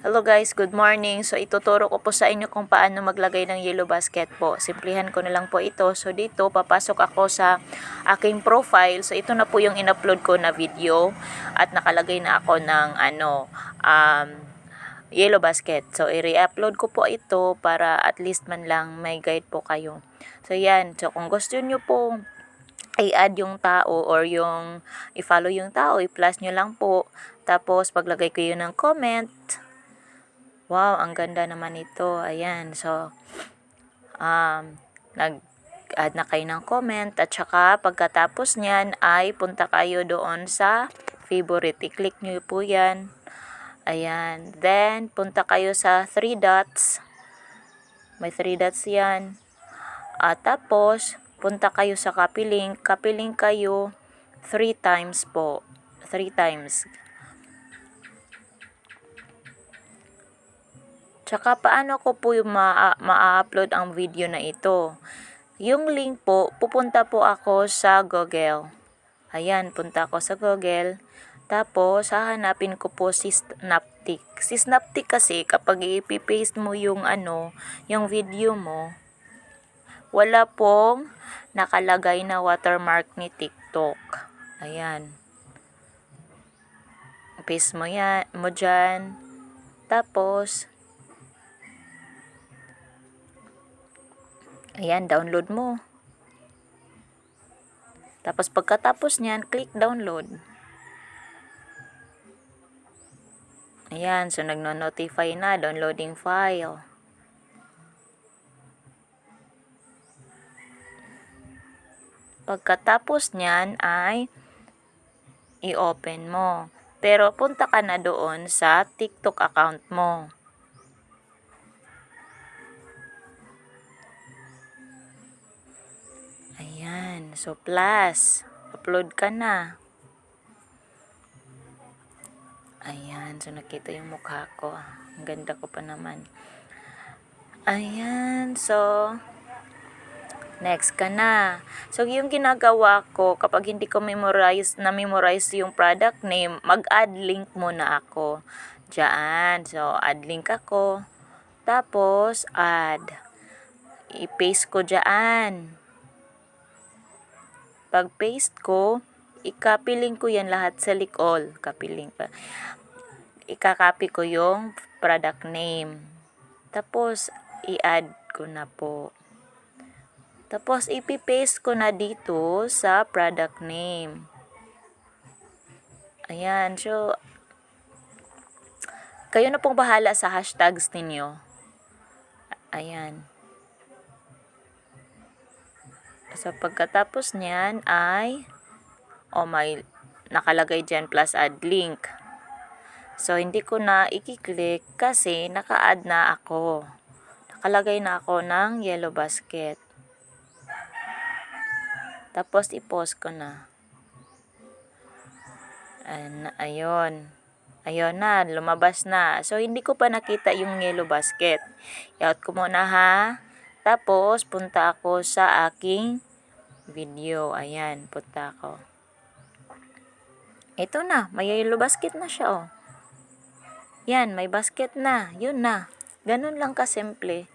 Hello guys, good morning. So ituturo ko po sa inyo kung paano maglagay ng yellow basket po. Simplihan ko na lang po ito. So dito, papasok ako sa aking profile. So ito na po yung in-upload ko na video. At nakalagay na ako ng yellow basket. So i-re-upload ko po ito para at least man lang may guide po kayo. So yan. So kung gusto nyo po i-add yung tao or yung i-follow yung tao, i-plus nyo lang po. Tapos paglagay ko yun ng comment. Wow, ang ganda naman ito. Ayan. So, nag-add na kayo ng comment at saka pagkatapos niyan ay punta kayo doon sa favorite. I-click nyo po yan. Ayan. Then, punta kayo sa 3 dots. May 3 dots yan. At tapos, punta kayo sa copy link. Copy link kayo 3 times po. 3 times. Tsaka paano ko po yung ma-upload ang video na ito. Yung link po, pupunta po ako sa Google. Ayan, punta ako sa Google. Tapos, hahanapin ko po si Snaptik. Si Snaptik kasi, kapag i-paste mo yung yung video mo, wala pong nakalagay na watermark ni TikTok. Ayan. Paste mo dyan. Tapos, ayan, download mo. Tapos pagkatapos niyan, click download. Ayan, so nagno-notify na, downloading file. Pagkatapos niyan ay i-open mo. Pero punta ka na doon sa TikTok account mo. Ayan, so plus, upload ka na. Ayan, so nakita yung mukha ko. Ang ganda ko pa naman. Ayan, so next ka na. So yung ginagawa ko, kapag hindi ko na-memorize yung product name, mag-add link muna ako. Diyan, so add link ako. Tapos, add. I-paste ko diyan. Pag paste ko, i-copy link ko yan lahat sa all. Copy link pa. Ika-copy ko yung product name. Tapos, i-add ko na po. Tapos, ipipaste ko na dito sa product name. Ayan. So, kayo na pong bahala sa hashtags ninyo. Ayan. So, pagkatapos niyan ay may nakalagay dyan plus add link. So, hindi ko na i-click kasi naka-add na ako. Nakalagay na ako ng yellow basket. Tapos, i-post ko na. Ayun. Ayun na, lumabas na. So, hindi ko pa nakita yung yellow basket. I-out ko muna ha. Tapos, punta ako sa aking video. Ayan, punta ako. Ito na, may yellow basket na siya, oh. Yan, may basket na. Yun na. Ganun lang kasimple.